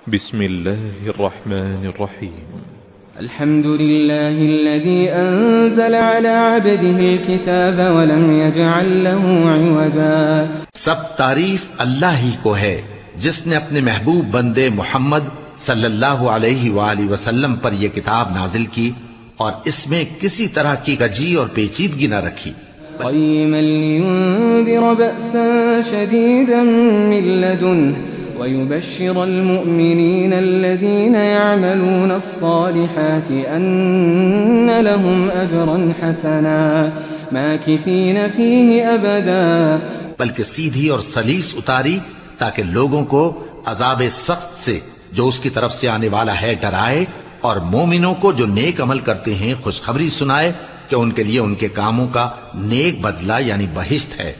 بسم الله الرحمن الرحيم. الحمد لله الذي أنزل على عبده الكتاب ولم يجعل له عوجا. سب تعریف اللہ ہی کو ہے جس نے اپنے محبوب بندے محمد صلی اللہ علیہ وآلہ وسلم پر یہ کتاب نازل کی اور اس میں کسی طرح کی کجی اور پیچیدگی نہ رکھی. قيما لينذر بأسا شديدا من لدنه ويبشر المؤمنين الذين يعملون الصالحات أن لهم أجرا حسنا ماكثين فيه أبدا. بلکہ سیدھی اور سلیس اتاری تاکہ لوگوں کو عذاب سخت سے جو اس کی طرف سے آنے والا ہے ڈرائے، اور مومنوں کو جو نیک عمل کرتے ہیں خوشخبری سنائے کہ ان کے لیے ان کے کاموں کا نیک بدلہ یعنی بہشت ہے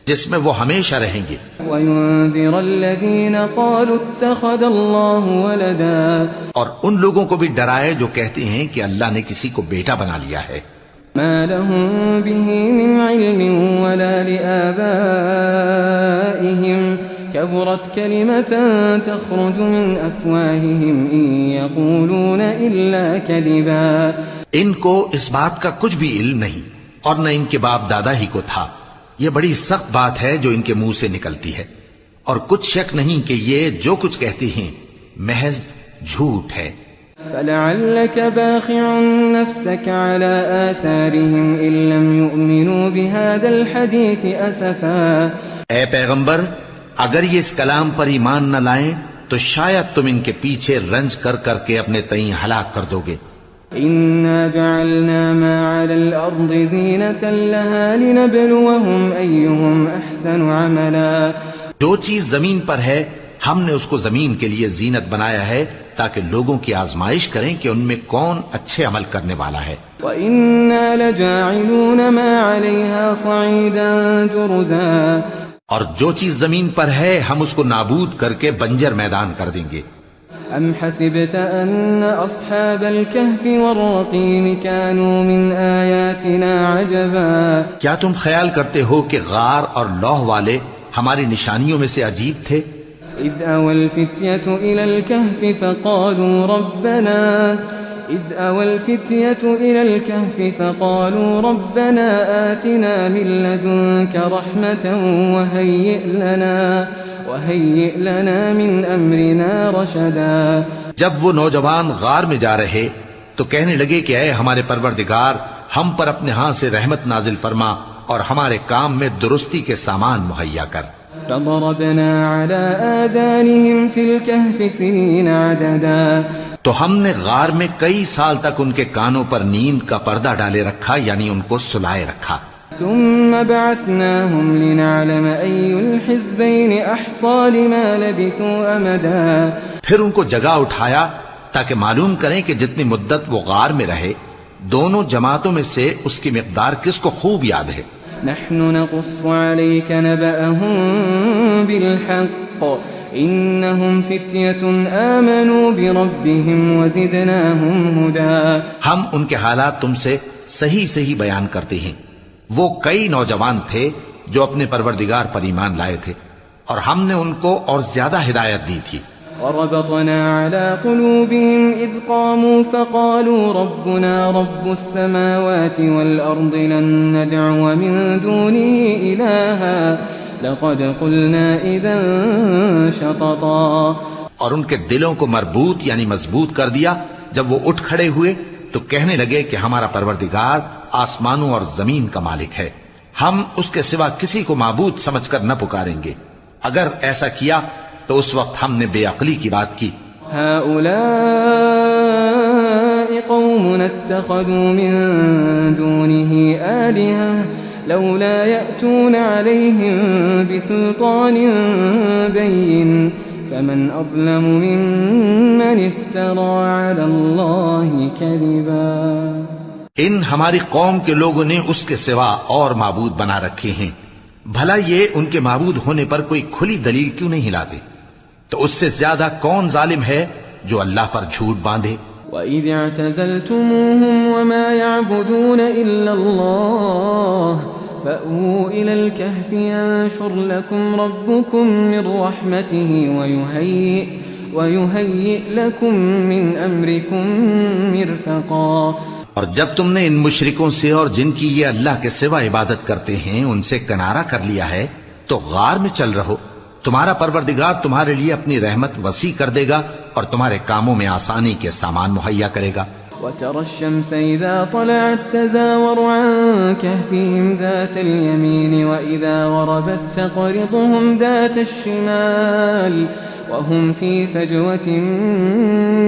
جس میں وہ ہمیشہ رہیں گے. وَيُنذِرَ الَّذِينَ قَالُوا اتَّخَذَ اللَّهُ وَلَدًا. اور ان لوگوں کو بھی ڈرائے جو کہتے ہیں کہ اللہ نے کسی کو بیٹا بنا لیا ہے. مَا لَهُم بِهِ مِنْ عِلْمٍ وَلَا لِآبَائِهِمْ كَبُرَتْ كَلِمَةً تَخْرُجُ مِنْ أَفْوَاهِهِمْ إِنْ يَقُولُونَ إِلَّا كَذِبًا. ان کو اس بات کا کچھ بھی علم نہیں اور نہ ان کے باپ دادا ہی کو تھا. یہ بڑی سخت بات ہے جو ان کے منہ سے نکلتی ہے، اور کچھ شک نہیں کہ یہ جو کچھ کہتے ہیں محض جھوٹ ہے. فَلَعَلَّكَ بَاخِعٌ نَفْسَكَ عَلَىٰ آثَارِهِمْ إِن لَّمْ يُؤْمِنُوا بِهَٰذَا الْحَدِيثِ أَسَفًا. اے پیغمبر، اگر یہ اس کلام پر ایمان نہ لائیں تو شاید تم ان کے پیچھے رنج کر کر کے اپنے تئیں ہلاک کر دو گے. إِنَّا جَعَلْنَا مَا عَلَى الْأَرْضِ زِينَةً لَهَا لِنَبْلُوَهُمْ أَيُّهُمْ أَحْسَنُ عَمَلًا. جو چیز زمین پر ہے ہم نے اس کو زمین کے لیے زینت بنایا ہے تاکہ لوگوں کی آزمائش کریں کہ ان میں کون اچھے عمل کرنے والا ہے. وَإِنَّا لَجَاعِلُونَ مَا عَلَيْهَا صَعِيدًا جُرُزًا. اور جو چیز زمین پر ہے ہم اس کو نابود کر کے بنجر میدان کر دیں گے. أَمْ حَسِبْتَ أَنَّ أَصْحَابَ الْكَهْفِ وَالرَّقِيمِ كَانُوا مِنْ آيَاتِنَا عَجَبًا. کیا تم خیال کرتے ہو کہ غار اور لوح والے ہماری نشانیوں میں سے عجیب تھے؟ إِذْ أَوَى الْفِتْيَةُ إِلَى الْكَهْفِ فَقَالُوا رَبَّنَا آتِنَا مِن لَّدُنكَ رَحْمَةً وَهَيِّئْ لَنَا مِنْ أَمْرِنَا رَشَدًا. جب وہ نوجوان غار میں جا رہے تو کہنے لگے کہ اے ہمارے پروردگار، ہم پر اپنے ہاں سے رحمت نازل فرما اور ہمارے کام میں درستی کے سامان مہیا کر. فَضَرَبْنَا عَلَىٰ آذَانِهِمْ فِي الْكَهْفِ سِنِينَ عَدَدًا. تو ہم نے غار میں کئی سال تک ان کے کانوں پر نیند کا پردہ ڈالے رکھا، یعنی ان کو سلائے رکھا. ثم بعثناهم لنعلم أي الحزبين أحصى لما لبثوا أمدا. پھر ان کو جگہ اٹھایا تاکہ معلوم کریں کہ جتنی مدت وہ غار میں رہے دونوں جماعتوں میں سے اس کی مقدار کس کو خوب یاد ہے. نحن نقص عليك نبأهم بالحق إنهم فتية آمنوا بربهم وزدناهم هدى. ہم ان کے حالات تم سے صحیح صحیح بیان کرتے ہیں. وہ کئی نوجوان تھے جو اپنے پروردگار پر ایمان لائے تھے اور ہم نے ان کو اور زیادہ ہدایت دی تھی. وربطنا على قلوبهم إذ قاموا فقالوا ربنا رب السماوات والأرض لن ندعو من دونه إلها لقد قلنا إذا شططا. اور ان کے دلوں کو مربوط یعنی مضبوط کر دیا. جب وہ اٹھ کھڑے ہوئے تو کہنے لگے کہ ہمارا پروردگار آسمانوں اور زمین کا مالک ہے، ہم اس کے سوا کسی کو معبود سمجھ کر نہ پکاریں گے. اگر ایسا کیا تو اس وقت ہم نے بے عقلی کی بات کی. هؤلاء قوم اتخذوا من دونه آلهة لولا يأتون عليهم بسلطان بين فمن أظلم ممن افترى على الله كذبا. ان ہماری قوم کے لوگوں نے اس کے سوا اور معبود بنا رکھے ہیں، بھلا یہ ان کے معبود ہونے پر کوئی کھلی دلیل کیوں نہیں لاتے؟ تو اس سے زیادہ کون ظالم ہے جو اللہ پر جھوٹ باندھے. وَإِذِ اعْتَزَلْتُمُوهُمْ وَمَا يَعْبُدُونَ إِلَّا اللَّهَ فَأْوُوا إِلَى الْكَهْفِ يَنشُرْ لَكُمْ رَبُّكُمْ مِنْ رَحْمَتِهِ ويهيئ لكم من أمركم مرفقا۔ اور جب تم نے ان مشرکوں سے اور جن کی یہ اللہ کے سوا عبادت کرتے ہیں ان سے کنارہ کر لیا ہے تو غار میں چل رہو، تمہارا پروردگار تمہارے لیے اپنی رحمت وسیع کر دے گا اور تمہارے کاموں میں آسانی کے سامان مہیا کرے گا۔ وترى الشمس إذا طلعت تزاور عن كهفهم ذات اليمين وإذا غربت تقرضهم ذات الشمال وهم في فجوة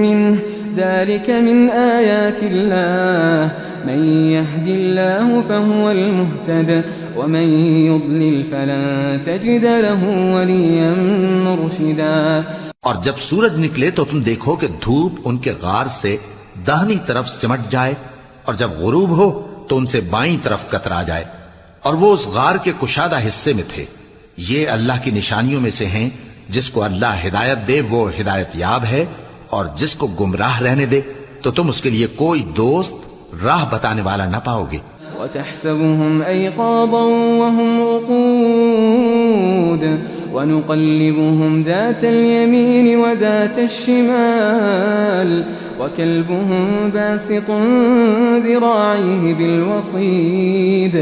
منه ذلك من آيات الله من يهد الله فهو المهتد ومن يضلل فلن تجد له وليا مرشدا۔ اور جب سورج نکلے تو تم دیکھو کہ دھوپ ان کے غار سے داہنی طرف سمٹ جائے اور جب غروب ہو تو ان سے بائیں طرف کترا جائے، اور وہ اس غار کے کشادہ حصے میں تھے۔ یہ اللہ کی نشانیوں میں سے ہیں، جس کو اللہ ہدایت دے وہ ہدایت یاب ہے، اور جس کو گمراہ رہنے دے تو تم اس کے لیے کوئی دوست راہ بتانے والا نہ پاؤ گے۔ وتحسبهم أيقاظا وهم رقود ونقلبهم ذات اليمين وذات الشمال وكلبهم باسط ذراعيه بالوصيد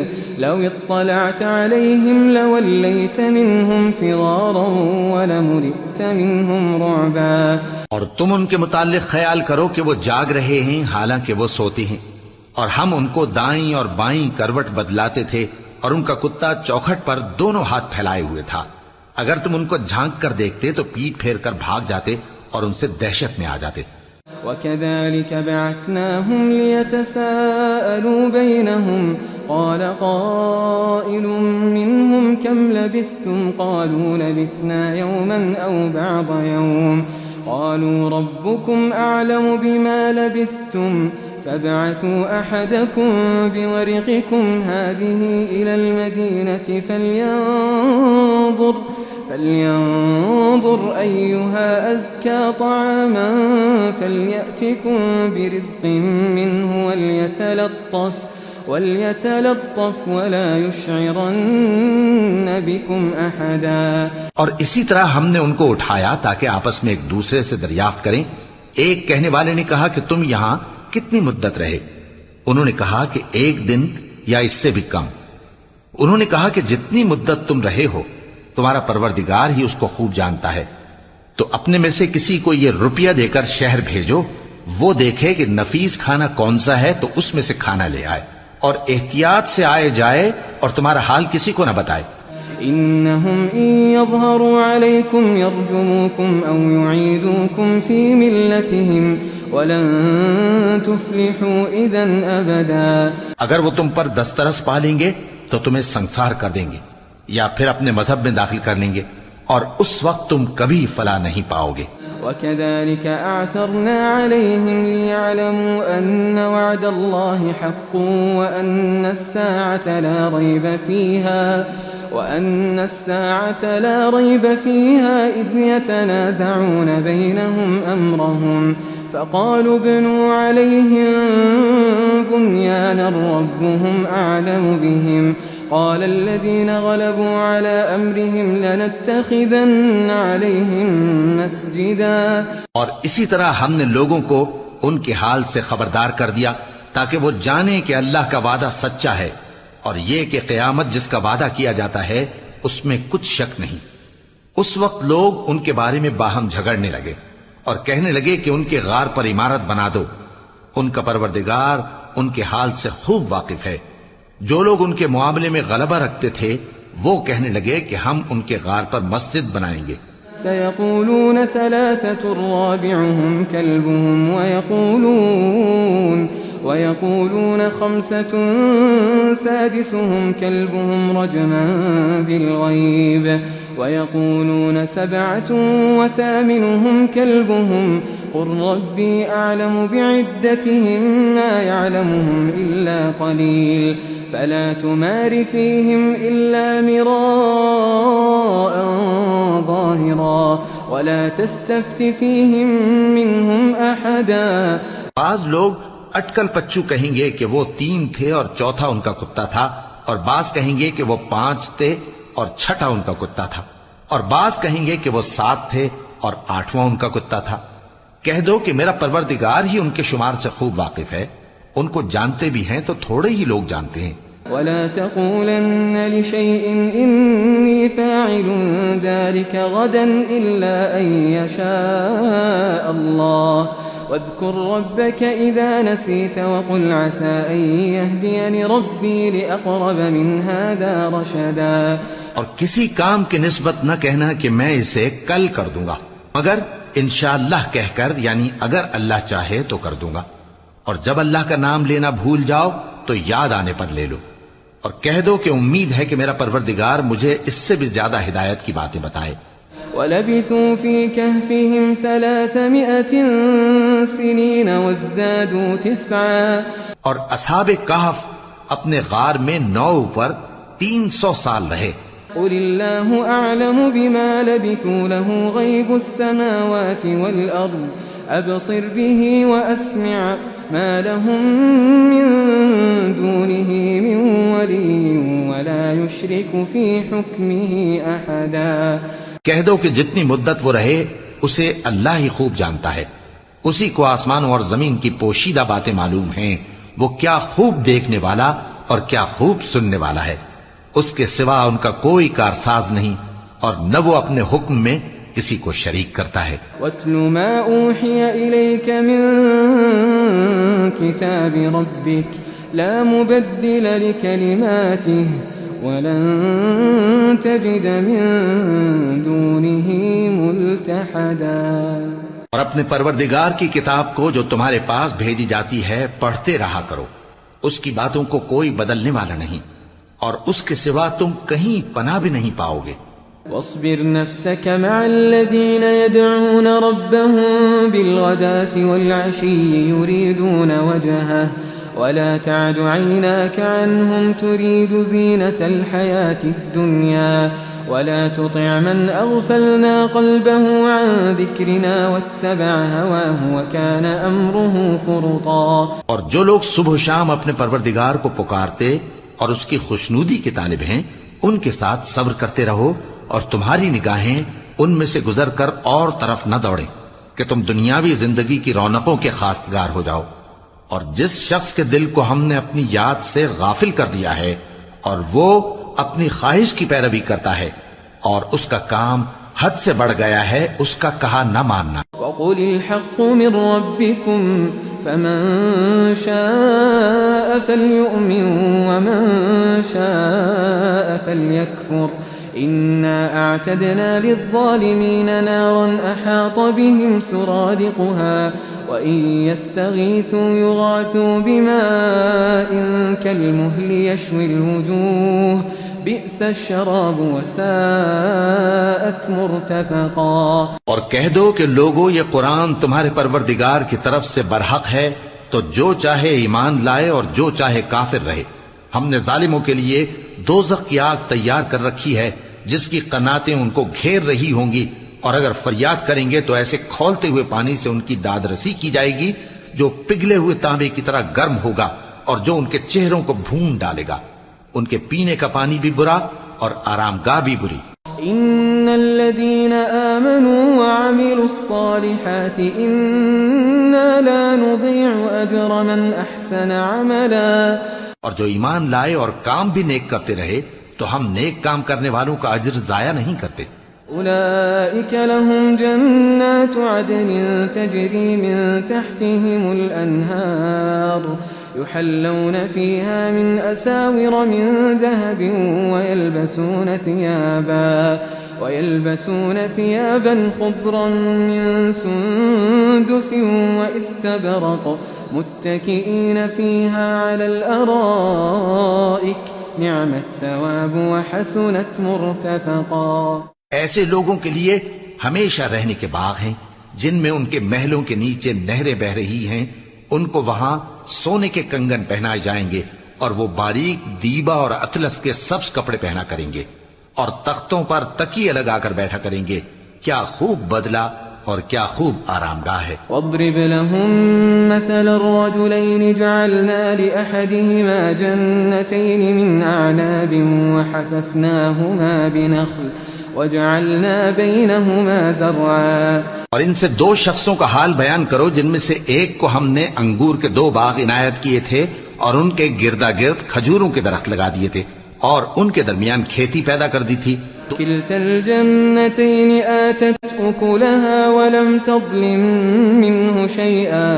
لو اطلعت عليهم لوليت منهم فرارا ولملئت منهم رعبا۔ اور تم ان کے متعلق خیال کرو کہ وہ جاگ رہے ہیں حالانکہ وہ سوتے ہیں، اور ہم ان کو دائیں اور بائیں کروٹ بدلاتے تھے، اور ان کا کتا چوکھٹ پر دونوں ہاتھ پھیلائے ہوئے تھا۔ اگر تم ان کو جھانک کر دیکھتے تو پیٹ پھیر کر بھاگ جاتے اور ان سے دہشت میں آ جاتے۔ وكذلك بعثناهم ليتساءلوا بينهم قال قائل منهم كم لبثتم قالوا لبثنا يوما أو بعض يوم قالوا ربكم أعلم بما لبثتم فابعثوا أحدكم بورقكم هذه إلى المدينة فلينظر أيها أزكى طعاما فليأتكم برزق منه وليتلطف ولا يشعرن بكم أحدا۔ اور اسی طرح ہم نے ان کو اٹھایا تاکہ آپس میں ایک دوسرے سے دریافت کریں۔ ایک کہنے والے نے کہا کہ تم یہاں کتنی مدت رہے؟ انہوں نے کہا کہ 1 دن یا اس سے بھی کم۔ انہوں نے کہا کہ جتنی مدت تم رہے ہو تمہارا پروردگار ہی اس کو خوب جانتا ہے، تو اپنے میں سے کسی کو یہ روپیہ دے کر شہر بھیجو، وہ دیکھے کہ نفیس کھانا کون سا ہے تو اس میں سے کھانا لے آئے، اور احتیاط سے آئے جائے اور تمہارا حال کسی کو نہ بتائے۔ إنهم إن يظهروا عليكم يرجموكم أو يعيدوكم في ملتهم ولن تفلحوا إذا أبدا۔ اگر وہ تم پر دسترس پا لیں گے تو تمہیں سنسار کر دیں گے یا پھر اپنے مذہب میں داخل کر لیں گے، اور اس وقت تم کبھی فلاح نہیں پاؤ گے۔ وكذلك أعثرنا عليهم ليعلموا أن وعد الله حق وأن الساعة لا ريب فيها إذ يتنازعون بينهم أمرهم فقالوا ابنوا عليهم بنيانا ربهم أعلم بهم قال الذين غلبوا على أمرهم لنتخذن عليهم مسجدا۔ اور اسی طرح ہم نے لوگوں کو ان کے حال سے خبردار کر دیا تاکہ وہ جانیں کہ اللہ کا وعدہ سچا ہے، اور یہ کہ قیامت جس کا وعدہ کیا جاتا ہے اس میں کچھ شک نہیں۔ اس وقت لوگ ان کے بارے میں باہم جھگڑنے لگے اور کہنے لگے کہ ان کے غار پر عمارت بنا دو۔ ان کا پروردگار ان کے حال سے خوب واقف ہے۔ جو لوگ ان کے معاملے میں غلبہ رکھتے تھے وہ کہنے لگے کہ ہم ان کے غار پر مسجد بنائیں گے۔ سيقولون 3 رابعهم كلبهم ويقولون 5 سادسهم كلبهم رجما بالغيب ويقولون 7 وثامنهم كلبهم قل ربي أعلم بعدتهم ما يعلمهم إلا قليل فلا تمار فيهم إلا مراء ظاهرا ولا تستفت فيهم منهم أحدا۔ بعض لوگ اٹکل پچو کہیں گے کہ وہ 3 تھے اور چوتھا ان کا کتا تھا، اور بعض کہیں گے کہ وہ 5 تھے اور چھٹا ان کا کتا تھا، اور بعض کہیں گے کہ وہ 7 تھے اور 8واں ان کا کتا تھا۔ کہہ دو کہ میرا پروردگار ہی ان کے شمار سے خوب واقف ہے، ان کو جانتے بھی ہیں تو تھوڑے ہی لوگ جانتے ہیں۔ ولا تقولن لشيء إني فاعل ذلك غدا إلا أن يشاء الله واذكر ربك إذا نسيت وقل عسى أن يهديني ربي لأقرب من هذا رشدا۔ اور کسی کام کی نسبت نہ کہنا کہ میں اسے کل کر دوں گا، مگر انشاءاللہ کہہ کر، یعنی اگر اللہ چاہے تو کر دوں گا، اور جب اللہ کا نام لینا بھول جاؤ تو یاد آنے پر لے لو، اور کہہ دو کہ امید ہے کہ میرا پروردگار مجھے اس سے بھی زیادہ ہدایت کی باتیں بتائے۔ وَلَبِثُوا فِي كَهْفِهِمْ 300 سِنِينَ وَازْدَادُوا 9۔ اور اصحاب کہف اپنے غار میں 9 پر 300 سال رہے۔ قُلِ اللَّهُ أَعْلَمُ بِمَا لَبِثُوا لَهُ غَيْبُ السَّمَاوَاتِ وَالْأَرْضِ أَبْصِرْ بِهِ وَأَسْمِعْ مَا لَهُم مِّن دُونِهِ مِن وَلِيٍّ وَلَا يُشْرِكُ فِي حُكْمِهِ أَحَدًا۔ کہہ دو کہ جتنی مدت وہ رہے اسے اللہ ہی خوب جانتا ہے، اسی کو آسمانوں اور زمین کی پوشیدہ باتیں معلوم ہیں، وہ کیا خوب دیکھنے والا اور کیا خوب سننے والا ہے، اس کے سوا ان کا کوئی کارساز نہیں، اور نہ وہ اپنے حکم میں کسی کو شریک کرتا ہے۔ وَاتْلُ مَا أُوحِيَ إِلَيْكَ مِن كِتَابِ رَبِّكَ لَا مُبَدِّلَ لِكَلِمَاتِهِ وَلَن تَجِدَ مِن دُونِهِ مُلْتَحَدًا۔ اور اپنے پروردگار کی کتاب کو جو تمہارے پاس بھیجی جاتی ہے پڑھتے رہا کرو، اس کی باتوں کو کوئی بدلنے والا نہیں، اور اس کے سوا تم کہیں پناہ بھی نہیں پاؤ گے۔ واصبر نفسك مع الذين يدعون ربهم بالغداة والعشي يريدون وجهه ولا تعد عيناك عنهم تريد زينة الحياة الدنيا ولا تطع من أغفلنا قلبه عن ذكرنا واتبع هواه وكان أمره فرطا۔ اور جو لوگ صبح و شام اپنے پروردگار کو پکارتے اور اس کی خوشنودی کے طالب ہیں، ان کے ساتھ صبر کرتے رہو، اور تمہاری نگاہیں ان میں سے گزر کر اور طرف نہ دوڑیں کہ تم دنیاوی زندگی کی رونقوں کے خواستگار ہو جاؤ۔ اور جس شخص کے دل کو ہم نے اپنی یاد سے غافل کر دیا ہے اور وہ اپنی خواہش کی پیروی کرتا ہے اور اس کا کام حد سے بڑھ گیا ہے، اس کا کہا نہ ماننا۔ وَقُلِ الْحَقُّ مِن رَّبِّكُمْ فَمَن شَاءَ فَلْيُؤْمِن وَمَن شَاءَ فَلْيَكْفُرْ إِنَّا أَعْتَدْنَا لِلظَّالِمِينَ نَارًا أَحَاطَ بِهِمْ سُرَادِقُهَا وَإِن يَسْتَغِيثُوا يُغَاثُوا بِمَاءٍ كَالْمُهْلِ يَشْوِي الْوُجُوهَ بِئْسَ الشَّرَابُ وَسَاءَتْ مُرْتَفَقًا۔ اور کہہ دو کہ لوگو یہ قرآن تمہارے پروردگار کی طرف سے برحق ہے، تو جو چاہے ایمان لائے اور جو چاہے کافر رہے۔ ہم نے ظالموں کے لیے دوزخ کی آگ تیار کر رکھی ہے جس کی قناتیں ان کو گھیر رہی ہوں گی، اور اگر فریاد کریں گے تو ایسے کھولتے ہوئے پانی سے ان کی داد رسی کی جائے گی جو پگھلے ہوئے تانبے کی طرح گرم ہوگا اور جو ان کے چہروں کو بھون ڈالے گا۔ ان کے پینے کا پانی بھی برا اور آرام گاہ بھی بری۔ ان الذين آمنوا وعملوا الصالحات انا لا نضيع اجر من احسن عملا۔ اور جو ایمان لائے اور کام بھی نیک کرتے رہے تو ہم نیک کام کرنے والوں کا اجر ضائع نہیں کرتے۔ أولئك لهم جنات عدن تجري من تحتهم الأنهار يحلون فيها من أساور من ذهب ويلبسون ثيابا خضرا من سندس واستبرق متكئين فيها على الأرائك نعم الثواب وحسنت مرتفقا۔ ایسے لوگوں کے لیے ہمیشہ رہنے کے باغ ہیں جن میں ان کے محلوں کے نیچے نہریں بہ رہی ہیں، ان کو وہاں سونے کے کنگن پہنائے جائیں گے اور وہ باریک دیبا اور اطلس کے سبز کپڑے پہنا کریں گے اور تختوں پر تکیے لگا کر بیٹھا کریں گے۔ کیا خوب بدلہ اور کیا خوب آرام گاہ ہے۔ واضرب لهم مثل الرجلين جعلنا لأحدهما جنتين من أعناب وحففناهما وجعلنا بينهما زرعا اور ان سے دو شخصوں کا حال بیان کرو جن میں سے ایک کو ہم نے انگور کے 2 باغ عنایت کیے تھے اور ان کے گردا گرد کھجوروں کے درخت لگا دیے تھے اور ان کے درمیان کھیتی پیدا کر دی تھی. كلتا الجنتين آتت أكلها ولم تظلم منه شيئا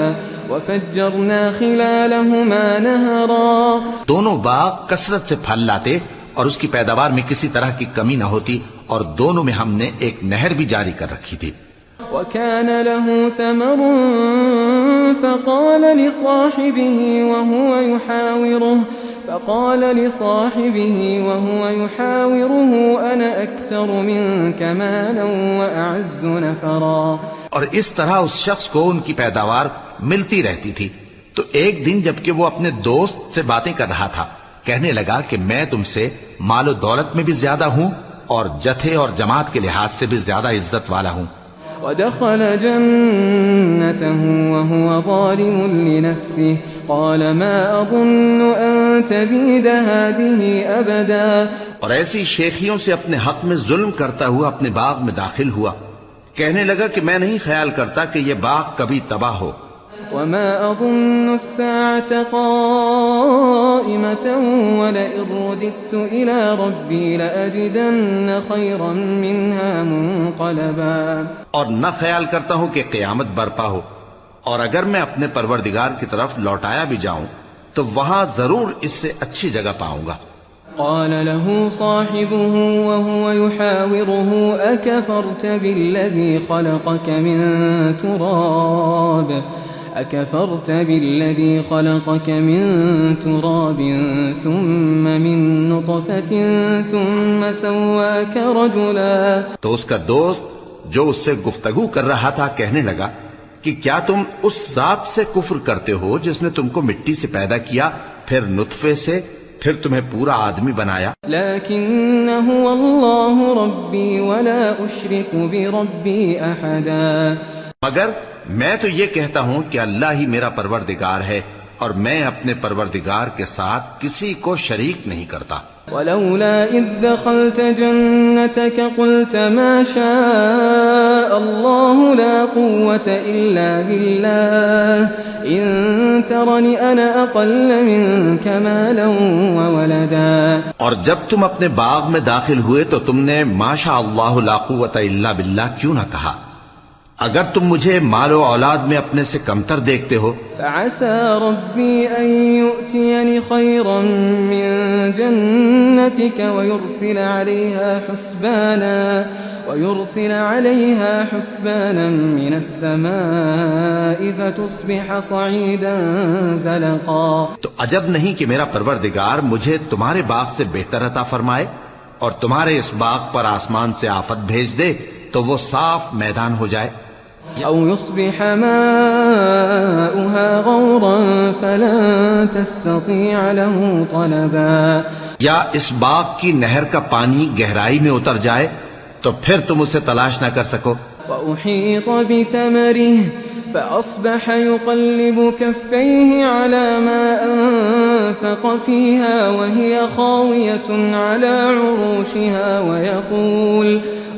وفجرنا خلالهما نهرا. دونوں باغ کثرت سے پھل لاتے اور اس کی پیداوار میں کسی طرح کی کمی نہ ہوتی اور دونوں میں ہم نے ایک نہر بھی جاری کر رکھی تھی. وكان له ثمر فقال وهو يحاوره أنا أكثر منك مالا وأعز نفرا. اور اس طرح اس شخص کو ان کی پیداوار ملتی رہتی تھی تو ایک دن جبکہ وہ اپنے دوست سے باتیں کر رہا تھا کہنے لگا کہ میں تم سے مال و دولت میں بھی زیادہ ہوں اور جتھے اور جماعت کے لحاظ سے بھی زیادہ عزت والا ہوں. ودخل جنته وهو ظالم لنفسه قال ما أظن أن تبيد هذه أبدا. اور ایسی شیخیوں سے اپنے حق میں ظلم کرتا ہوا اپنے باغ میں داخل ہوا کہنے لگا کہ میں نہیں خیال کرتا کہ یہ باغ کبھی تباہ ہو. وما أظن الساعة قائمة ولئن رددت إلى ربي لأجدن خيرا منها منقلبا. اور نہ خیال کرتا ہوں کہ قیامت برپا ہو اور اگر میں اپنے پروردگار کی طرف لوٹایا بھی جاؤں تو وہاں ضرور اس سے اچھی جگہ پاؤں گا. قال له صاحبه وهو يحاوره أكفرت بالذي خلقك من تراب ثم من نطفة ثم سواك رجلا. تو اس کا دوست جو اس سے گفتگو کر رہا تھا کہنے لگا کہ کیا تم اس ذات سے کفر کرتے ہو جس نے تم کو مٹی سے پیدا کیا پھر نطفے سے پھر تمہیں پورا آدمی بنایا. لیکن هو اللہ ربی ولا اشرک بربی احدا. مگر میں تو یہ کہتا ہوں کہ اللہ ہی میرا پروردگار ہے اور میں اپنے پروردگار کے ساتھ کسی کو شریک نہیں کرتا. ولولا اذ دخلت جنتك قلت ما شاء الله لا قوة الا بالله ان ترني انا اقل منك مالا وولدا. اور جب تم اپنے باغ میں داخل ہوئے تو تم نے ما شاء اللہ لا قوت الا باللہ کیوں نہ کہا اگر تم مجھے مال و اولاد میں اپنے سے کمتر دیکھتے ہو. فعسى ربي أن يؤتيني خيرا من جنتك ويرسل عليها حسبانا من السماء فتصبح صعيدا زلقا. تو عجب نہیں کہ میرا پروردگار مجھے تمہارے باغ سے بہتر عطا فرمائے اور تمہارے اس باغ پر آسمان سے آفت بھیج دے تو وہ صاف میدان ہو جائے. أو يصبح ماؤها غورا فلن تستطيع له طلبا. یا اس باغ کی نہر کا پانی گہرائی میں اتر جائے تو پھر تم اسے تلاش نہ کر سکو. وأحيط بثمره فأصبح يقلب كفيه على ما أنفق فيها وهي خاوية على عروشها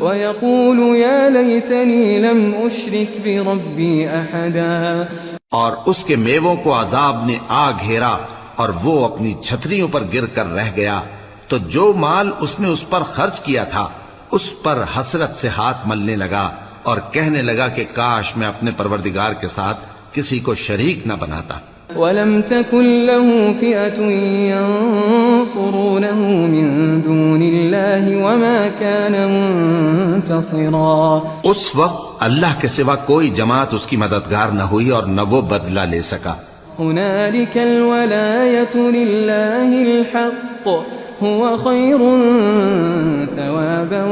ويقول يا ليتني لم أشرك بربي أحدا. اور اس کے میووں کو عذاب نے آ گھیرا اور وہ اپنی چھتریوں پر گر کر رہ گیا تو جو مال اس نے اس پر خرچ کیا تھا اس پر حسرت سے ہاتھ ملنے لگا اور کہنے لگا کہ کاش میں اپنے پروردگار کے ساتھ کسی کو شریک نہ بناتا. وَلَمْ تَكُنْ لَهُ فِئَةٌ يَنصُرُونَهُ مِن دُونِ اللَّهِ وَمَا كَانَ مُنْتَصِرًا. اس وقت اللہ کے سوا کوئی جماعت اس کی مددگار نہ ہوئی اور نہ وہ بدلہ لے سکا. هُنَالِكَ الْوَلَایَةُ لِلَّهِ الْحَقِّ هُوَ خَيْرٌ ثَوَابًا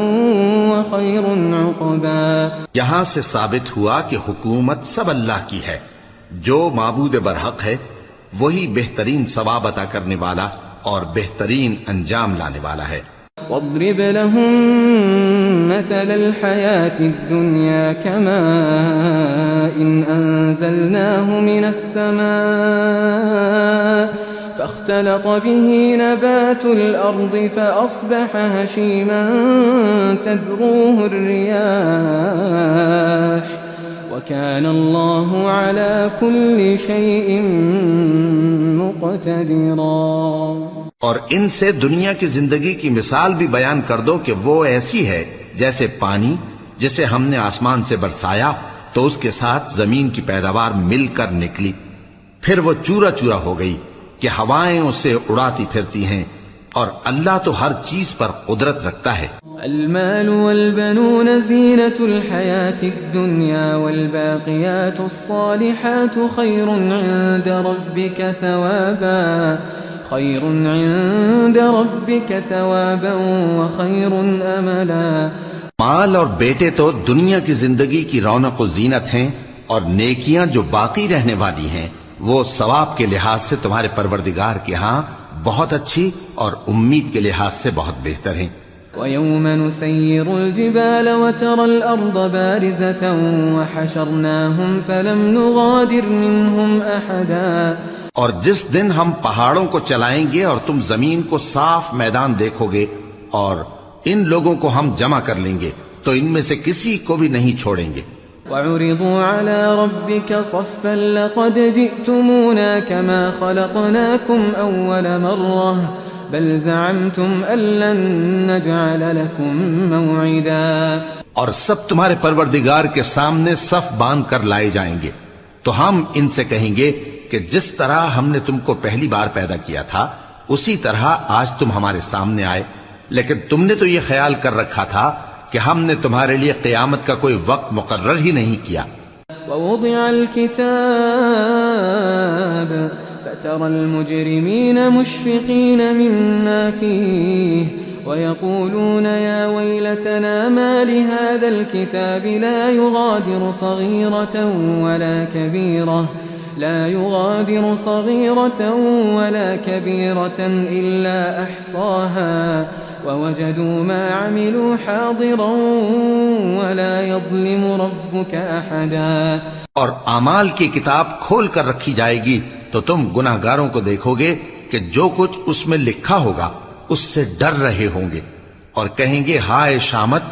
وَخَيْرٌ عُقْبًا. یہاں سے ثابت ہوا کہ حکومت سب اللہ کی ہے. جو معبود برحق ہے وہی بہترین ثواب عطا کرنے والا اور بہترین انجام لانے والا ہے. واضرب لهم مثل الحياة الدنيا كماء إن أنزلناه من السماء فاختلط به نبات الأرض فأصبح هشيما تذروه الرياح وكان الله على كل شيء مقتدرا۔ اور ان سے دنیا کی زندگی کی مثال بھی بیان کر دو کہ وہ ایسی ہے جیسے پانی جسے ہم نے آسمان سے برسایا تو اس کے ساتھ زمین کی پیداوار مل کر نکلی، پھر وہ چورا چورا ہو گئی کہ ہوائیں اسے اڑاتی پھرتی ہیں، اور اللہ تو ہر چیز پر قدرت رکھتا ہے۔ المال والبنون زينة الحياة الدنيا والباقيات الصالحات خير عند ربك ثوابا وخير املا۔ مال اور بیٹے تو دنیا کی زندگی کی رونق و زینت ہیں، اور نیکیاں جو باقی رہنے والی ہیں وہ ثواب کے لحاظ سے تمہارے پروردگار کے ہاں بہت اچھی اور امید کے لحاظ سے بہت بہتر ہیں۔ وَيَوْمَ نُسَيِّرُ الْجِبَالَ وَتَرَى الْأَرْضَ بَارِزَةً وَحَشَرْنَاهُمْ فَلَمْ نُغَادِرْ مِنْهُمْ أَحَدًا، اور جس دن ہم پہاڑوں کو چلائیں گے اور تم زمین کو صاف میدان دیکھو گے اور ان لوگوں کو ہم جمع کر لیں گے تو ان میں سے کسی کو بھی نہیں چھوڑیں گے۔ وَعُرِضُوا عَلَى رَبِّكَ صَفًّا لَقَدْ جِئْتُمُونَا كَمَا خَلَقْنَاكُمْ أَوَّلَ مَرَّةٍ بَلْ زَعَمْتُمْ أَن لَّن نَّجْعَلَ لَكُم مَّوْعِدًا، اور سب تمہارے پروردگار کے سامنے صف باندھ کر لائے جائیں گے، تو ہم ان سے کہیں گے کہ جس طرح ہم نے تم کو پہلی بار پیدا کیا تھا اسی طرح آج تم ہمارے سامنے آئے، لیکن تم نے تو یہ خیال کر رکھا تھا کہ ہم نے تمہارے لیے قیامت کا کوئی وقت مقرر ہی نہیں کیا۔ وَوُضِعَ الْكِتَابُ فَتَرَى الْمُجْرِمِينَ مُشْفِقِينَ مِمَّا فِيهِ وَيَقُولُونَ يَا وَيْلَتَنَا مَا لِهَذَا الْكِتَابِ لا يغادر صغيرة ولا كبيرة إلا أحصاها ووجدوا ما عملوا حاضرا ولا يظلم ربك أحدا۔ اور اعمال کی کتاب کھول کر رکھی جائے گی تو تم گناہ گاروں کو دیکھو گے کہ جو کچھ اس میں لکھا ہوگا اس سے ڈر رہے ہوں گے، اور کہیں گے ہائے شامت،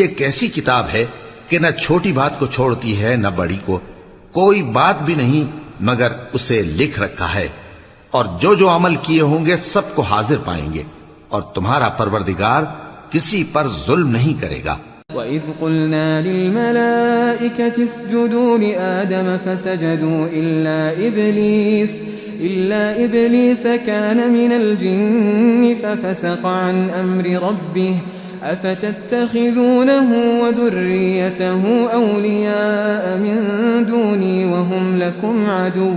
یہ کیسی کتاب ہے کہ نہ چھوٹی بات کو چھوڑتی ہے نہ بڑی کو، کوئی بات بھی نہیں مگر اسے لکھ رکھا ہے، اور جو جو عمل کیے ہوں گے سب کو حاضر پائیں گے، اور تمہارا پروردگار کسی پر ظلم نہیں کرے گا۔ وَإِذْ قُلْنَا لِلْمَلَائِكَةِ اسْجُدُوا لِآدَمَ فَسَجَدُوا إِلَّا إِبْلِيسَ كَانَ مِنَ الْجِنِّ فَفَسَقَ عَنْ أَمْرِ رَبِّهِ أَفَتَتَّخِذُونَهُ وَذُرِّيَّتَهُ أَوْلِيَاءَ مِن دُونِي وَهُمْ لَكُمْ عَدُوٌّ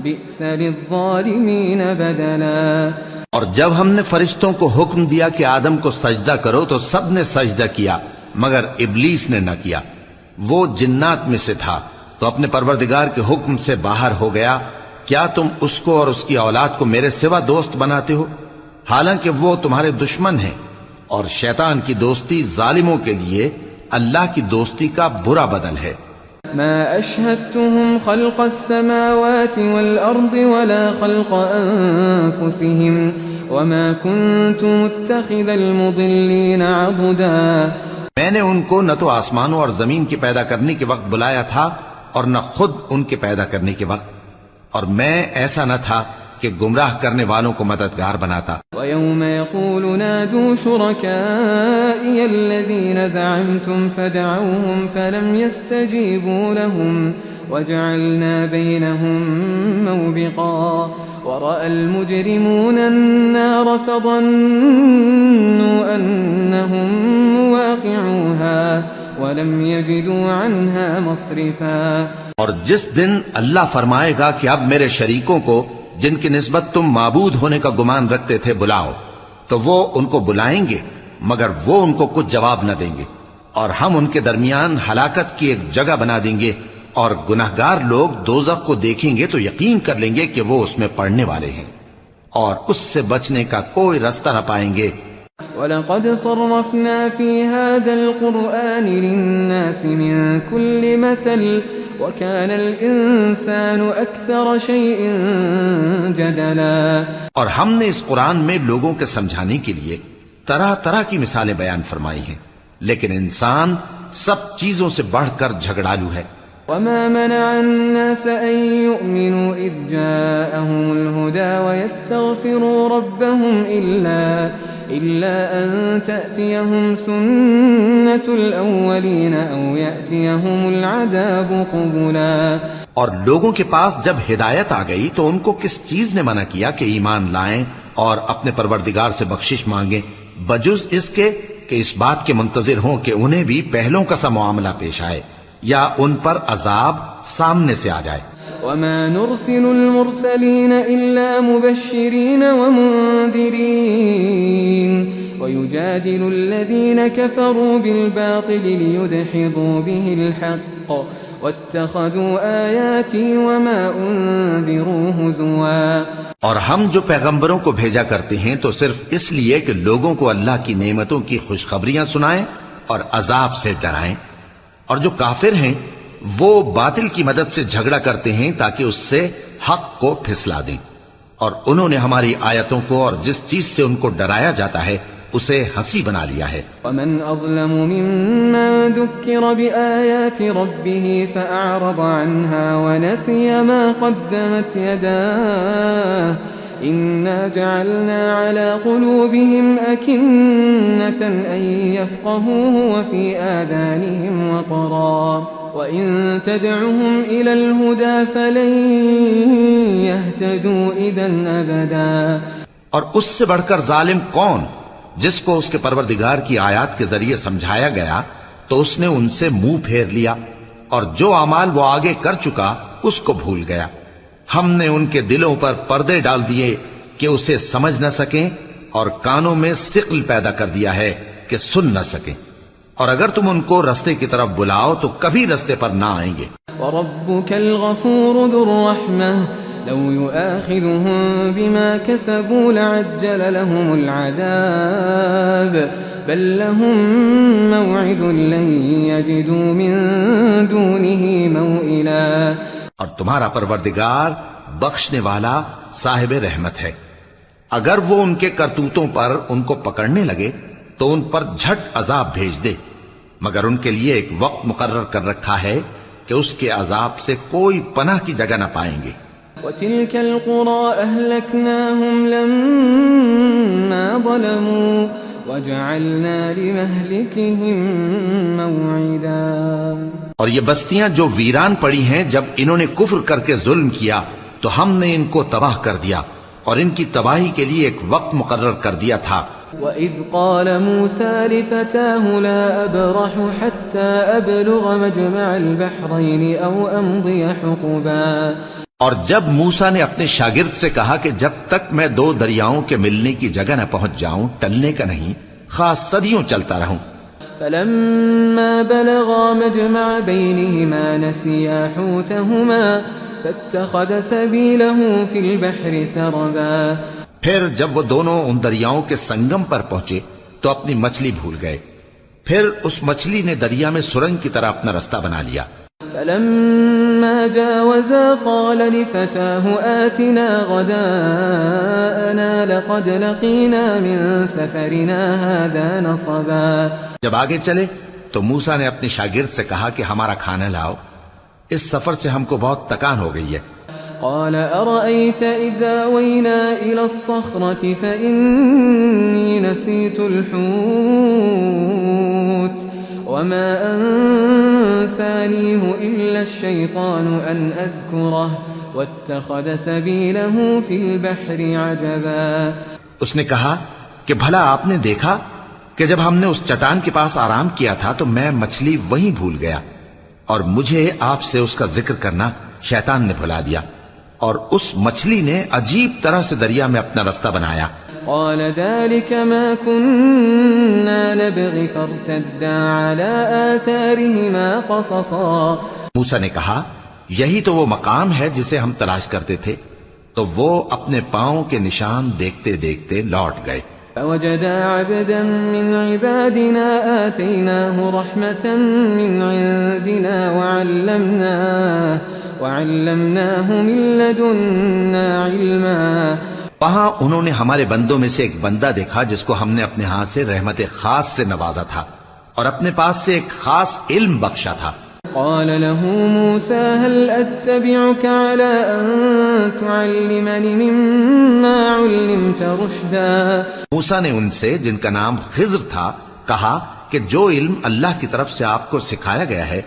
بِئْسَ لِلظَّالِمِينَ بَدَلًا۔ اور جب ہم نے فرشتوں کو حکم دیا کہ آدم کو سجدہ کرو تو سب نے سجدہ کیا مگر ابلیس نے نہ کیا، وہ جنات میں سے تھا تو اپنے پروردگار کے حکم سے باہر ہو گیا۔ کیا تم اس کو اور اس کی اولاد کو میرے سوا دوست بناتے ہو، حالانکہ وہ تمہارے دشمن ہیں، اور شیطان کی دوستی ظالموں کے لیے اللہ کی دوستی کا برا بدل ہے۔ ما أشهدتهم خلق السماوات والأرض ولا خلق أنفسهم وما كنت متخذ المضلين عضدا۔ میں نے ان کو نہ تو آسمانوں اور زمین کے پیدا کرنے کے وقت بلایا تھا اور نہ خود ان کے پیدا کرنے کے وقت، اور میں ایسا نہ تھا کہ گمراہ کرنے والوں کو مددگار بناتا۔ وَيَوْمَ يَقُولُ نَادُوا شُرَكَائِيَ الَّذِينَ زَعَمْتُمْ فَدَعَوْهُمْ فَلَمْ يَسْتَجِيبُوا لَهُمْ وَجَعَلْنَا بَيْنَهُمْ مَوْبِقًا وَرَأَى الْمُجْرِمُونَ النَّارَ فَظَنُّوا أَنَّهُمْ مُوَاقِعُوهَا وَلَمْ يَجِدُوا عَنْهَا مَصْرِفًا۔ اور جس دن اللہ فرمائے گا کہ اب میرے شریکوں کو جن کی نسبت تم معبود ہونے کا گمان رکھتے تھے بلاؤ، تو وہ ان کو بلائیں گے مگر وہ ان کو کچھ جواب نہ دیں گے، اور ہم ان کے درمیان ہلاکت کی ایک جگہ بنا دیں گے، اور گناہگار لوگ دوزخ کو دیکھیں گے تو یقین کر لیں گے کہ وہ اس میں پڑنے والے ہیں، اور اس سے بچنے کا کوئی راستہ نہ پائیں گے۔ وَلَقَدْ صَرَّفْنَا فِي هَذَا الْقُرْآنِ لِلنَّاسِ مِنْ كُلِّ مَثَلٍ وكان الإنسان أكثر شيء جدلا۔ اور ہم نے اس قرآن میں لوگوں کے سمجھانے کے لیے طرح طرح کی مثالیں بیان فرمائی ہیں، لیکن انسان سب چیزوں سے بڑھ کر جھگڑالو ہے۔ وما منع الناس أن يؤمنوا إذ جاءهم الهدى ويستغفروا ربهم إلا أن تأتيهم سنة الأولين أو يأتيهم العذاب قبلا۔ اور لوگوں کے پاس جب ہدایت آ گئی تو ان کو کس چیز نے منع کیا کہ ایمان لائیں اور اپنے پروردگار سے بخشش مانگیں، بجز اس کے کہ اس بات کے منتظر ہوں کہ انہیں بھی پہلوں کا سا معاملہ پیش آئے یا ان پر عذاب سامنے سے آ جائے۔ وما نرسل المرسلين إلا مبشرين ومنذرين ويجادل الذين كفروا بالباطل ليدحضوا به الحق واتخذوا آياتي وما أنذروا هزوا۔ اور ہم جو پیغمبروں کو بھیجا کرتے ہیں تو صرف اس لیے کہ لوگوں کو اللہ کی نعمتوں کی خوشخبریاں سنائیں اور عذاب سے ڈرائیں، اور جو کافر ہیں وہ باطل کی مدد سے جھگڑا کرتے ہیں تاکہ اس سے حق کو پھسلا دیں، اور انہوں نے ہماری آیتوں کو اور جس چیز سے ان کو ڈرایا جاتا ہے اسے ہنسی بنا لیا ہے۔ ومن أظلم ممن ذكر بآيات ربه فأعرض عنها ونسي ما قدمت يداه إنا جعلنا على قلوبهم أكنة أن يفقهوه وفي آذانهم وقرا وإن تدعهم إلى الهدى فلن يهتدوا إذا أبدا۔ اور اس سے بڑھ کر ظالم کون جس کو اس کے پروردگار کی آیات کے ذریعے سمجھایا گیا تو اس نے ان سے منہ پھیر لیا، اور جو اعمال وہ آگے کر چکا اس کو بھول گیا۔ ہم نے ان کے دلوں پر پردے ڈال دیے کہ اسے سمجھ نہ سکیں، اور کانوں میں ثقل پیدا کر دیا ہے کہ سن نہ سکیں، اور اگر تم ان کو رستے کی طرف بلاؤ تو کبھی رستے پر نہ آئیں گے۔ وَرَبُّكَ الْغَفُورُ ذُو الرَّحْمَةِ لو يؤاخذهم بما كسبوا لعجل لهم العذاب بل لهم موعد لن يجدوا من دونه موئلا۔ اور تمہارا پروردگار بخشنے والا صاحب رحمت ہے، اگر وہ ان کے کرتوتوں پر ان کو پکڑنے لگے تو ان پر جھٹ عذاب بھیج دے، مگر ان کے لیے ایک وقت مقرر کر رکھا ہے کہ اس کے عذاب سے کوئی پناہ کی جگہ نہ پائیں گے۔ وَتِلْكَ الْقُرَىٰ أَهْلَكْنَاهُمْ لَمَّا ظَلَمُوا وَجَعَلْنَا لِمَهْلِكِهِم مَّوْعِدًا۔ اور یہ بستیاں جو ویران پڑی ہیں جب انہوں نے کفر کر کے ظلم کیا تو ہم نے ان کو تباہ کر دیا اور ان کی تباہی کے لیے ایک وقت مقرر کر دیا تھا۔ وَإِذْ قَالَ مُوسَىٰ لِفَتَاهُ لَا أَبْرَحُ حَتَّىٰ أَبْلُغَ مَجْمَعَ الْبَحْرَيْنِ أَوْ أَمْضِيَ حُقُبًا۔ اور جب موسیٰ نے اپنے شاگرد سے کہا کہ جب تک میں دو دریاؤں کے ملنے کی جگہ نہ پہنچ جاؤں ٹلنے کا نہیں، خاص صدیوں چلتا رہوں۔ فَلَمَّا بَلَغَا مَجْمَعَ بَيْنِهِمَا نَسِيَا حُوتَهُمَا فَاتَّخَذَ سَبِيلَهُ فِي الْبَحْرِ سَرَبًا۔ پھر جب وہ دونوں ان دریاؤں کے سنگم پر پہنچے تو اپنی مچھلی بھول گئے، پھر اس مچھلی نے دریا میں سرنگ کی طرح اپنا رستہ بنا لیا۔ فَلَمَّا جَاوَزَا قَالَ لِفَتَاهُ آتِنَا غَدَاءَنَا لَقَدْ لَقِينَا مِن سَفَرِنَا هَٰذَا نَصَبًا۔ جب آگے چلے تو موسیٰ نے اپنے شاگرد سے کہا کہ ہمارا کھانا لاؤ، اس سفر سے ہم کو بہت تکان ہو گئی ہے۔ قال أرأيت إذا آوينا إلى الصخرة فإني نسيت الحوت وما أنسانيه إلا الشيطان أن أذكره واتخذ سبيله في البحر عجبا۔ اس نے کہا کہ بھلا آپ نے دیکھا کہ جب ہم نے اس چٹان کے پاس آرام کیا تھا تو میں مچھلی وہیں بھول گیا، اور مجھے آپ سے اس کا ذکر کرنا شیطان نے بھلا دیا، اور اس مچھلی نے عجیب طرح سے دریا میں اپنا رستہ بنایا۔ قال ذلك ما كنا نبغي فارتدا على آثارهما قصصا۔ موسیٰ نے کہا یہی تو وہ مقام ہے جسے ہم تلاش کرتے تھے، تو وہ اپنے پاؤں کے نشان دیکھتے دیکھتے لوٹ گئے۔ فوجدا عبدا من عبادنا آتيناه رحمة من عندنا وعلمناه من لدنا علما. وہاں انہوں نے ہمارے بندوں میں سے ایک بندہ دیکھا جس کو ہم نے اپنے ہاں سے رحمت خاص سے نوازا تھا اور اپنے پاس سے ایک خاص علم بخشا تھا. قال له موسى هل أتبعك على أن تعلمني مما علمت رشدا. موسیٰ نے ان سے جن کا نام خضر تھا کہا کہ جو علم اللہ کی طرف سے آپ کو سکھایا گیا ہے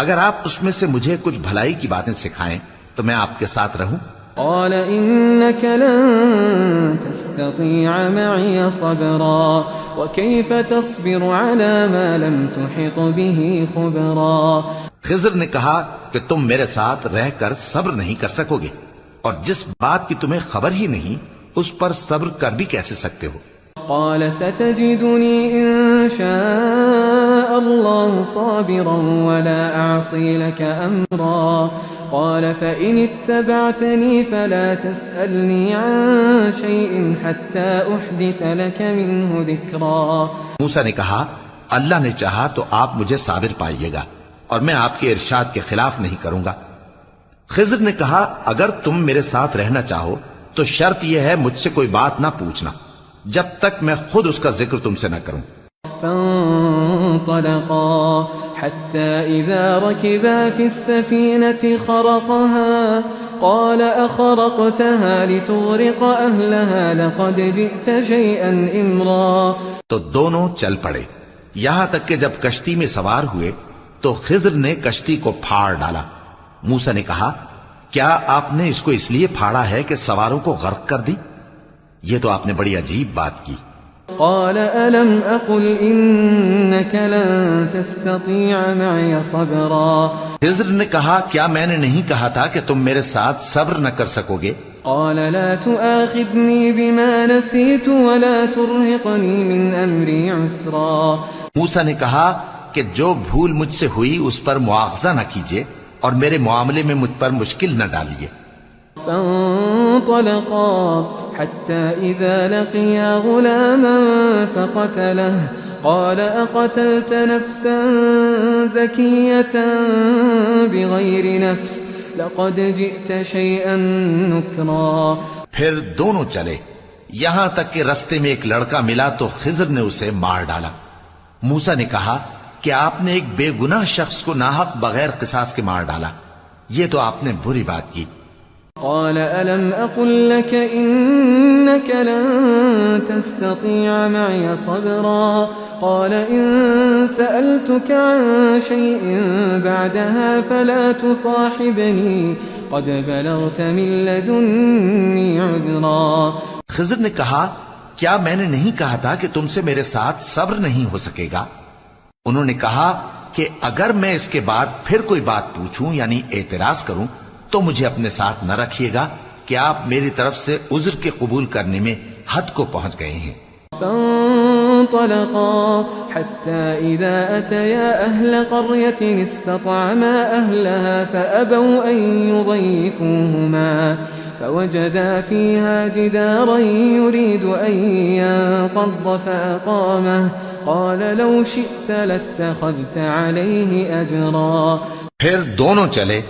اگر آپ اس میں سے مجھے کچھ بھلائی کی باتیں سکھائیں تو میں آپ کے ساتھ رہوں. قال إنك لن تستطيع معي صبرا وكيف تصبر على ما لم تحط به خبرا. خضر نے کہا کہ تم میرے ساتھ رہ کر صبر نہیں کر سکو گے اور جس بات کی تمہیں خبر ہی نہیں اس پر صبر کر بھی کیسے سکتے ہو. قال ستجدني إن شاء الله صابرا ولا أعصي لك أمرا. قال فإن اتبعتني فلا تسألني عن شيء حتى أحدث لك منه ذكرا. موسیٰ نے کہا اللہ نے چاہا تو آپ مجھے صابر پائیے گا اور میں آپ کے ارشاد کے خلاف نہیں کروں گا. خضر نے کہا اگر تم میرے ساتھ رہنا چاہو تو شرط یہ ہے مجھ سے کوئی بات نہ پوچھنا جب تک میں خود اس کا ذکر تم سے نہ کروں. فانطلقا حتى إذا ركبا في السفينة خرقها قال أخرقتها لتغرق أهلها لقد جئت شيئا إمرا. تو دونوں چل پڑے یہاں تک کہ جب کشتی میں سوار ہوئے تو خضر نے کشتی کو پھاڑ ڈالا. موسیٰ نے کہا کیا آپ نے اس کو اس لیے پھاڑا ہے کہ سواروں کو غرق کر دی؟ یہ تو آپ نے بڑی عجیب بات کی. قال ألم أقل إنك لن تستطيع معي صبرا. خضر نے کہا کیا میں نے نہیں کہا تھا کہ تم میرے ساتھ صبر نہ کر سکو گے؟ قال لا تؤاخذني بما نسيت ولا ترهقني من أمري عسرا. موسیٰ نے کہا کہ جو بھول مجھ سے ہوئی اس پر مواخذہ نہ کیجیے اور میرے معاملے میں مجھ پر مشکل نہ ڈالیے. فانطلقا حتى إذا لقيا غلاما فقتله قال أقتلت نفسا زكية بغير نفس لقد جئت شيئا نكرا. پھر دونوں چلے یہاں تک کہ رستے میں ایک لڑکا ملا تو خضر نے اسے مار ڈالا. موسیٰ نے کہا کہ آپ نے ایک بے گناہ شخص کو ناحق بغیر قصاص کے مار ڈالا یہ تو آپ نے بری بات کی. قال ألم أقل لك إنك لن تستطيع معي صبرا. قال إن سألتك عن شيء بعدها فلا تصاحبني قد بلغت من لدني عذرا. خضر نے کہا کیا میں نے نہیں کہا تھا کہ تم سے میرے ساتھ صبر نہیں ہو سکے گا؟ انہوں نے کہا کہ اگر میں اس کے بعد پھر کوئی بات پوچھوں یعنی اعتراض کروں تو مجھے اپنے ساتھ نہ رکھیے گا کہ آپ میری طرف سے عذر کے قبول کرنے میں حد کو پہنچ گئے ہیں. فانطلقا حتى إذا أتيا أهل قرية استطعما أهلها فأبوا أن يضيفوهما فوجدا فيها جدارا يريد أن ينقض فأقامه قال لو شئت لاتخذت عليه أجرا. پھر دونوں چلے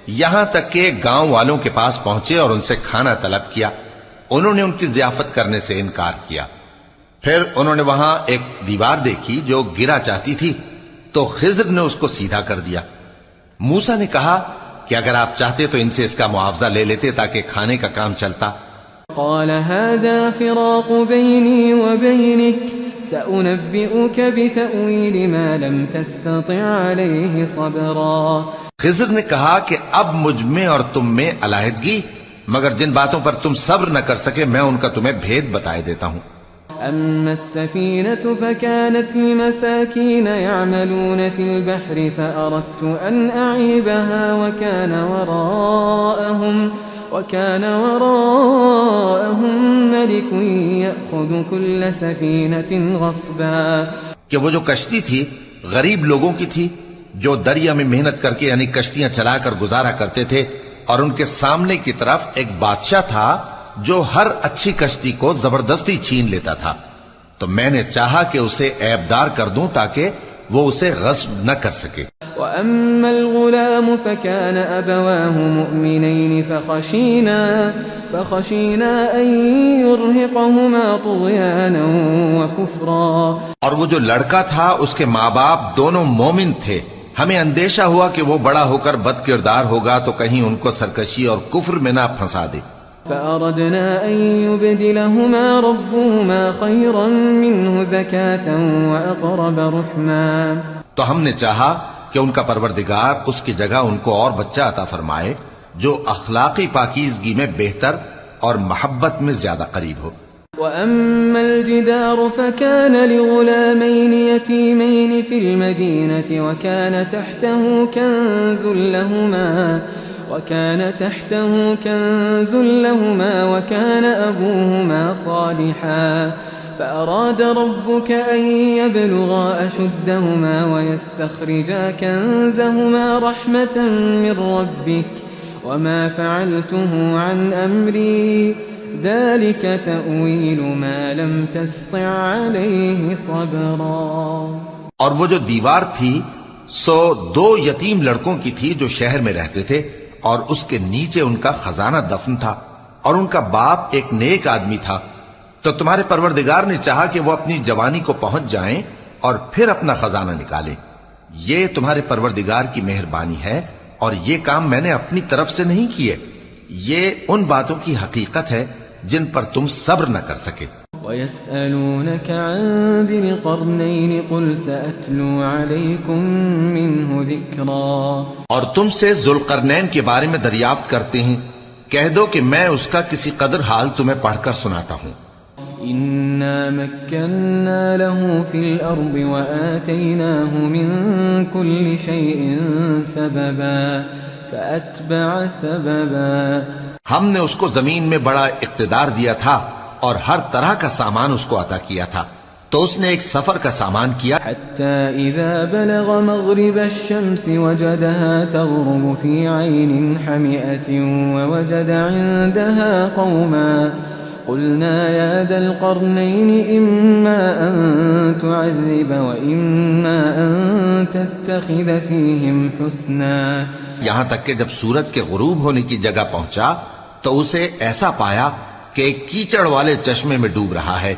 یہاں تک کہ گاؤں والوں کے پاس پہنچے اور ان سے کھانا طلب کیا. انہوں نے ان کی ضیافت کرنے سے انکار کیا. پھر انہوں نے وہاں ایک دیوار دیکھی جو گرا چاہتی تھی تو خضر نے اس کو سیدھا کر دیا. موسیٰ نے کہا کہ اگر آپ چاہتے تو ان سے اس کا معاوضہ لے لیتے تاکہ کھانے کا کام چلتا. قال هذا فراق بيني وبينك سأنبئك بتأويل ما لم تستطع عليه صبرا. خضر نے کہا کہ اب مجھ میں اور تم میں علیحدگی مگر جن باتوں پر تم صبر نہ کر سکے میں ان کا تمہیں بھید بتائے دیتا ہوں. أما السفينة فكانت لمساكين يعملون في البحر فأردت أن أعيبها وكان وراءهم ملك يأخذ كل سفينة غصبا. کہ وہ جو کشتی تھی غریب لوگوں کی تھی جو دریا میں محنت کر کے یعنی کشتیاں چلا کر گزارا کرتے تھے اور ان کے سامنے کی طرف ایک بادشاہ تھا جو ہر اچھی کشتی کو زبردستی چھین لیتا تھا. تو میں نے چاہا کہ اسے عیبدار کر دوں تاکہ وہ اسے غصب نہ کر سکے. وَأَمَّا الْغُلَامُ فَكَانَ أَبَوَاهُ مُؤْمِنَيْنِ فَخَشِينَا أَن يُرْهِقَهُمَا طُغْيَانًا وَكُفْرًا. اور وہ جو لڑکا تھا اس کے ماں باپ دونوں مومن تھے. ہمیں اندیشہ ہوا کہ وہ بڑا ہو کر بد کردار ہوگا تو کہیں ان کو سرکشی اور کفر میں نہ پھنسا دے. فَأَرَدْنَا أَن يُبْدِلَهُمَا رَبُّهُمَا خَيْرًا مِّنْهُ زَكَاةً وَأَقْرَبَ رُحْمًا. تو ہم نے چاہا کہ ان کا پروردگار اس کی جگہ ان کو اور بچہ عطا فرمائے جو اخلاقی پاکیزگی میں بہتر اور محبت میں زیادہ قریب ہو. وَأَمَّا الْجِدَارُ فَكَانَ لِغُلَامَيْنِ يَتِيمَيْنِ فِي الْمَدِينَةِ وكان تحته كنز لهما وكان أبوهما صالحا فأراد ربك أن يبلغا أشدهما ويستخرجا كنزهما رحمة من ربك وما فعلته عن أمري ذلك تأويل ما لم تستطع عليه صبرا. اور وہ جو دیوار تھی سو 2 یتیم لڑکوں کی تھی جو شہر میں رہتے تھے اور اس کے نیچے ان کا خزانہ دفن تھا اور ان کا باپ ایک نیک آدمی تھا. تو تمہارے پروردگار نے چاہا کہ وہ اپنی جوانی کو پہنچ جائیں اور پھر اپنا خزانہ نکالیں. یہ تمہارے پروردگار کی مہربانی ہے اور یہ کام میں نے اپنی طرف سے نہیں کیے. یہ ان باتوں کی حقیقت ہے جن پر تم صبر نہ کر سکے. وَيَسْأَلُونَكَ عَنْ ذِي الْقَرْنَيْنِ قُلْ سَأَتْلُو عَلَيْكُمْ مِنْهُ ذِكْرًا. اور تم سے ذوالقرنین کے بارے میں دریافت کرتے ہیں کہہ دو کہ میں اس کا کسی قدر حال تمہیں پڑھ کر سناتا ہوں. إِنَّا مَكَّنَّا لَهُ فِي الْأَرْضِ وَآتَيْنَاهُ مِنْ كُلِّ شَيْءٍ سَبَبًا فَأَتْبَعَ سَبَبًا. ہم نے اس کو زمین میں بڑا اقتدار دیا تھا اور ہر طرح کا سامان اس کو عطا کیا تھا تو اس نے ایک سفر کا سامان کیا. حتى إذا بلغ مغرب الشمس وجدها تغرب في عين حمئة ووجد عندها قوما قلنا يا ذا القرنين إما أن تعذب وإما أن تتخذ فيهم حسنا. یہاں تک کہ جب سورج کے غروب ہونے کی جگہ پہنچا تو اسے ایسا پایا کہ ایک کیچڑ والے چشمے میں ڈوب رہا ہے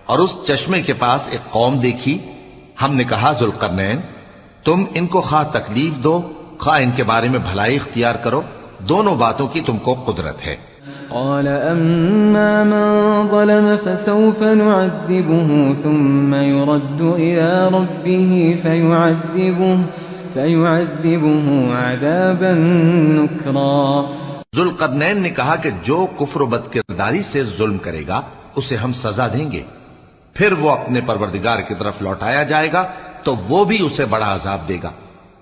اور اس چشمے کے پاس ایک قوم دیکھی. ہم نے کہا ذوالقرنین تم ان کو خواہ تکلیف دو خواہ ان کے بارے میں بھلائی اختیار کرو دونوں باتوں کی تم کو قدرت ہے. قال أما من ظلم فسوف نعذبه ثم يرد إلى ربه فيعذبه عذابا نكرا. ذوالقرنین نے کہا کہ جو کفر و بد کرداری سے ظلم کرے گا اسے ہم سزا دیں گے پھر وہ اپنے پروردگار کی طرف لوٹایا جائے گا تو وہ بھی اسے بڑا عذاب دے گا.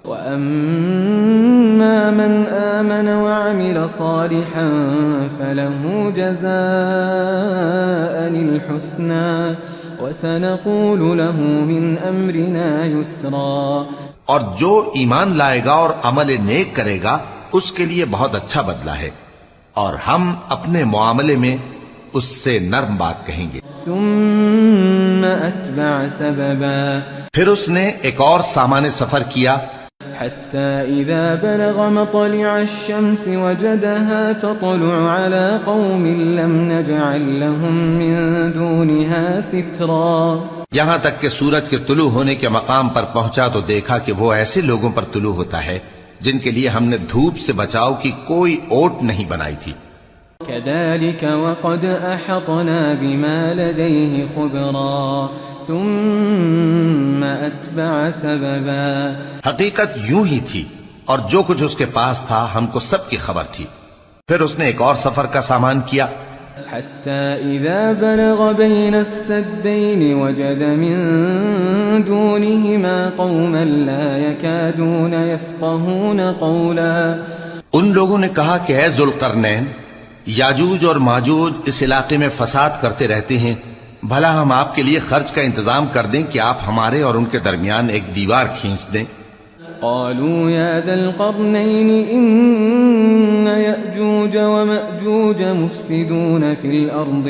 وَأَمَّا مَنْ آمَنَ وَعَمِلَ صَالِحًا فَلَهُ جَزَاءً الْحُسْنَى وَسَنَقُولُ لَهُ مِنْ أَمْرِنَا يُسْرًا. اور جو ایمان لائے گا اور عمل نیک کرے گا اس کے لیے بہت اچھا بدلہ ہے اور ہم اپنے معاملے میں اس سے نرم بات کہیں گے. ثم أتبع سببا. پھر اس نے ایک اور سامان سفر کیا حتى إذا بلغ مطلع الشمس وجدها تطلع على قوم لم نجعل لهم من دونها سترا. یہاں تک کہ سورج کے طلوع ہونے کے مقام پر پہنچا تو دیکھا کہ وہ ایسے لوگوں پر طلوع ہوتا ہے جن کے لیے ہم نے دھوپ سے بچاؤ کی کوئی اوٹ نہیں بنائی تھی. كذلك وقد أحطنا بما لديه خبرا ثم أتبع سببا. حقیقت یوں ہی تھی اور جو کچھ اس کے پاس تھا ہم کو سب کی خبر تھی. پھر اس نے ایک اور سفر کا سامان کیا حتى إذا بلغ بين السدين وجد من دونهما قوما لا يكادون يفقهون قولا. ان لوگوں نے کہا کہ اے ذوالقرنین یاجوج اور ماجوج اس علاقے میں فساد کرتے رہتے ہیں بھلا ہم آپ کے لیے خرچ کا انتظام کر دیں کہ آپ ہمارے اور ان کے درمیان ایک دیوار کھینچ دیں. قالوا يا ذا القرنين إن يأجوج ومأجوج مفسدون في الأرض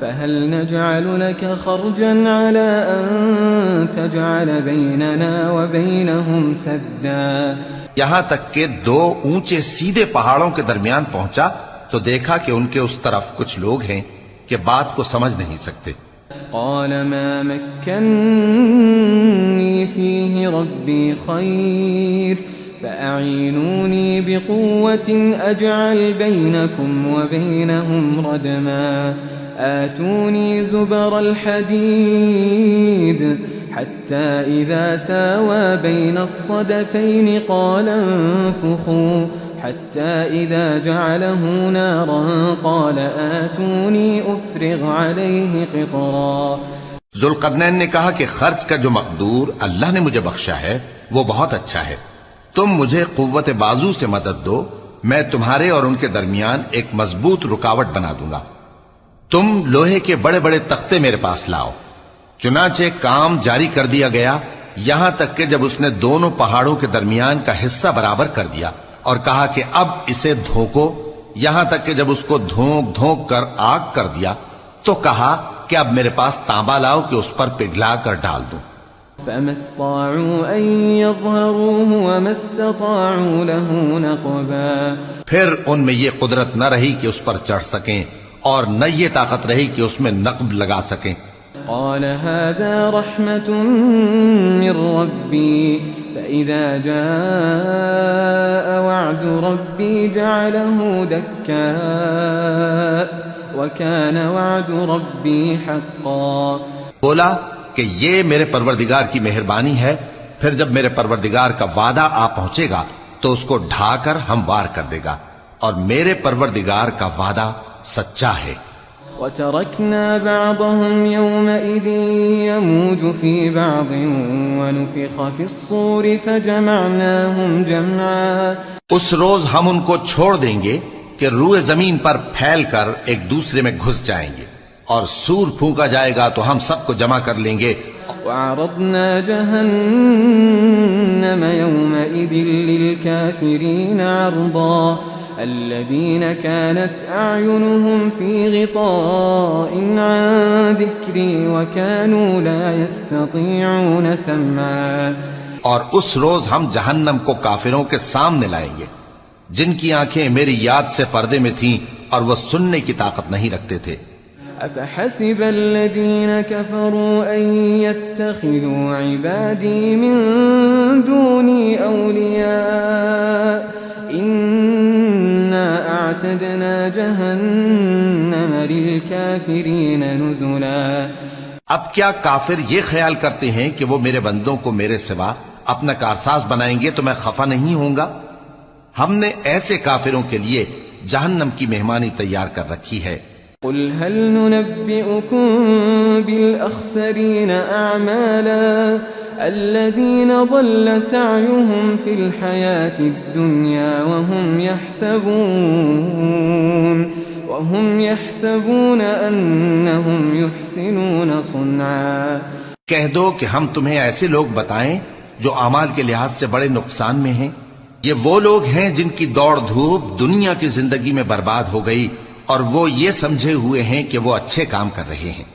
فهل نجعل لك خرجا على أن تجعل بيننا وبينهم سدا؟ یہاں تک کہ دو اونچے سیدھے پہاڑوں کے درمیان پہنچا تو دیکھا کہ ان کے اس طرف کچھ لوگ ہیں کہ بات کو سمجھ نہیں سکتے. قال ما مكنني فيه ربي خير فأعينوني بقوة أجعل بينكم وبينهم ردما آتوني زبر الحديد حتى إذا ساوى بين الصدفين قال انفخوا حتى إذا جعله نارا قال آتوني أفرغ عليه قطرا. ذوالقرنین نے کہا کہ خرچ کا جو مقدور اللہ نے مجھے بخشا ہے وہ بہت اچھا ہے. تم مجھے قوت بازو سے مدد دو، میں تمہارے اور ان کے درمیان ایک مضبوط رکاوٹ بنا دوں گا. تم لوہے کے بڑے بڑے تختے میرے پاس لاؤ. چنانچہ کام جاری کر دیا گیا یہاں تک کہ جب اس نے دونوں پہاڑوں کے درمیان کا حصہ برابر کر دیا اور کہا کہ اب اسے دھوکو، یہاں تک کہ جب اس کو دھونک دھونک کر آگ کر دیا تو کہا کہ اب میرے پاس تانبا لاؤ کہ اس پر پگھلا کر ڈال دوں. فما استطاعوا أن يظهروه وما استطاعوا له نقبا. پھر ان میں یہ قدرت نہ رہی کہ اس پر چڑھ سکیں اور نہ یہ طاقت رہی کہ اس میں نقب لگا سکیں. قال هذا رحمة من ربي فإذا جاء وعد ربي جعله دكا وكان وعد ربي حقا. بولا کہ یہ میرے پروردگار کی مہربانی ہے، پھر جب میرے پروردگار کا وعدہ آ پہنچے گا تو اس کو ڈھا کر ہموار کر دے گا، اور میرے پروردگار کا وعدہ سچا ہے. وتركنا بعضهم يومئذ يموج في بعض ونفخ في الصور فجمعناهم جمعا. اس روز ہم ان کو چھوڑ دیں گے کہ روئے زمین پر پھیل کر ایک دوسرے میں گھس جائیں گے، اور سور پھونکا جائے گا تو ہم سب کو جمع کر لیں گے. وعرضنا جهنم يومئذ للكافرين عرضا الذين كانت أعينهم في غطاء عن ذكري وكانوا لا يستطيعون سمعا. اور اس روز ہم جہنم کو کافروں کے سامنے لائیں گے جن کی آنکھیں میری یاد سے پردے میں تھیں اور وہ سننے کی طاقت نہیں رکھتے تھے. أفحسب الذين كفروا أن يتخذوا عبادي من دوني أولياء إنا أعتدنا جهنم للكافرين نزلا. اب کیا کافر یہ خیال کرتے ہیں کہ وہ میرے بندوں کو میرے سوا اپنا کارساز بنائیں گے تو میں خفا نہیں ہوں گا؟ ہم نے ایسے کافروں کے لیے جہنم کی مہمانی تیار کر رکھی ہے. قل هل ننبئكم بالأخسرين أعمالا الذين ضل سعيهم في الحياة الدنيا وهم يحسبون أنهم يحسنون صنعا. کہہ دو کہ ہم تمہیں ایسے لوگ بتائیں جو اعمال کے لحاظ سے بڑے نقصان میں ہیں. یہ وہ لوگ ہیں جن کی دوڑ دھوپ دنیا کی زندگی میں برباد ہو گئی اور وہ یہ سمجھے ہوئے ہیں کہ وہ اچھے کام کر رہے ہیں.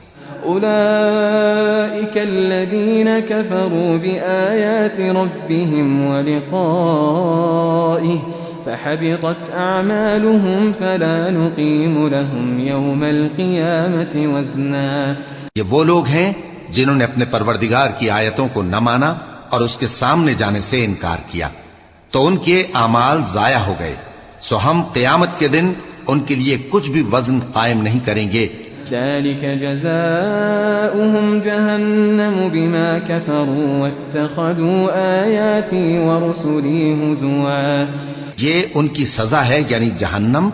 أولئك الذين كفروا بآيات ربهم ولقائه فحبطت أعمالهم فلا نقيم لهم يوم القيامة وزنا. یہ وہ لوگ ہیں جنہوں نے اپنے پروردگار کی آیتوں کو نہ مانا اور اس کے سامنے جانے سے انکار کیا تو ان کے اعمال ضائع ہو گئے، سو ہم قیامت کے دن ان کے لیے کچھ بھی وزن قائم نہیں کریں گے. ذلك جزاؤهم جهنم بما كفروا واتخذوا آياتي ورسلي هزوا. یہ ان کی سزا ہے یعنی جہنم،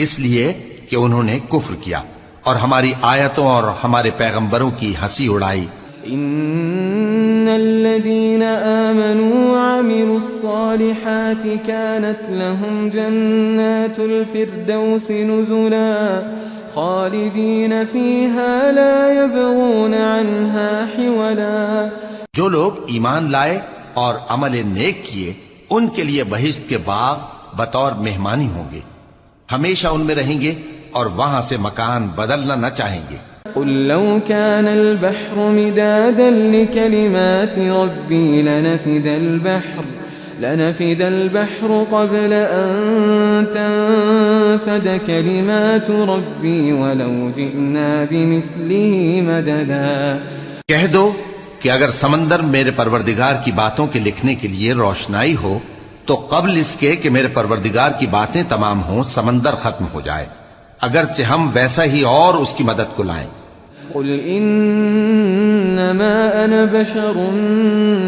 اس لیے کہ انہوں نے کفر کیا اور ہماری آیتوں اور ہمارے پیغمبروں کی ہنسی اڑائی. ان الذين آمنوا وعملوا الصالحات كانت لهم جنات الفردوس نزلا خالدين فيها لا يبغون عنها حولا. جو لوگ ایمان لائے اور عمل نیک کیے ان کے لیے بہشت کے باغ بطور مہمانی ہوں گے، ہمیشہ ان میں رہیں گے اور وہاں سے مکان بدلنا نہ چاہیں گے. قل لو كان البحر مدادا لكلمات ربي لنفد البحر قبل أن تنفد كلمات ربي ولو جئنا بمثله مددا. کہہ دو کہ اگر سمندر میرے پروردگار کی باتوں کے لکھنے کے لیے روشنائی ہو تو قبل اس کے کہ میرے پروردگار کی باتیں تمام ہوں سمندر ختم ہو جائے، اگرچہ ہم ویسا ہی اور اس کی مدد کو لائیں. قل إنما أنا بشر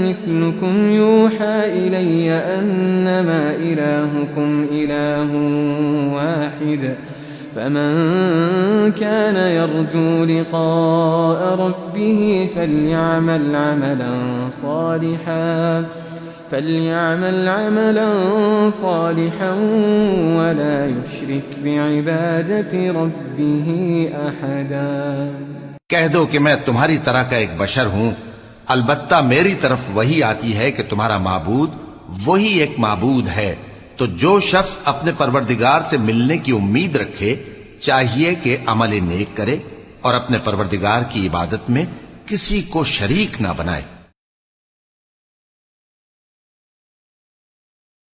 مثلكم يوحى إلي أنما إلهكم إله واحد فمن كان يرجو لقاء ربه فليعمل عملا صالحا ولا يشرك بعبادة ربه أحدا. کہہ دو کہ میں تمہاری طرح کا ایک بشر ہوں، البتہ میری طرف وہی آتی ہے کہ تمہارا معبود وہی ایک معبود ہے، تو جو شخص اپنے پروردگار سے ملنے کی امید رکھے چاہیے کہ عمل نیک کرے اور اپنے پروردگار کی عبادت میں کسی کو شریک نہ بنائے.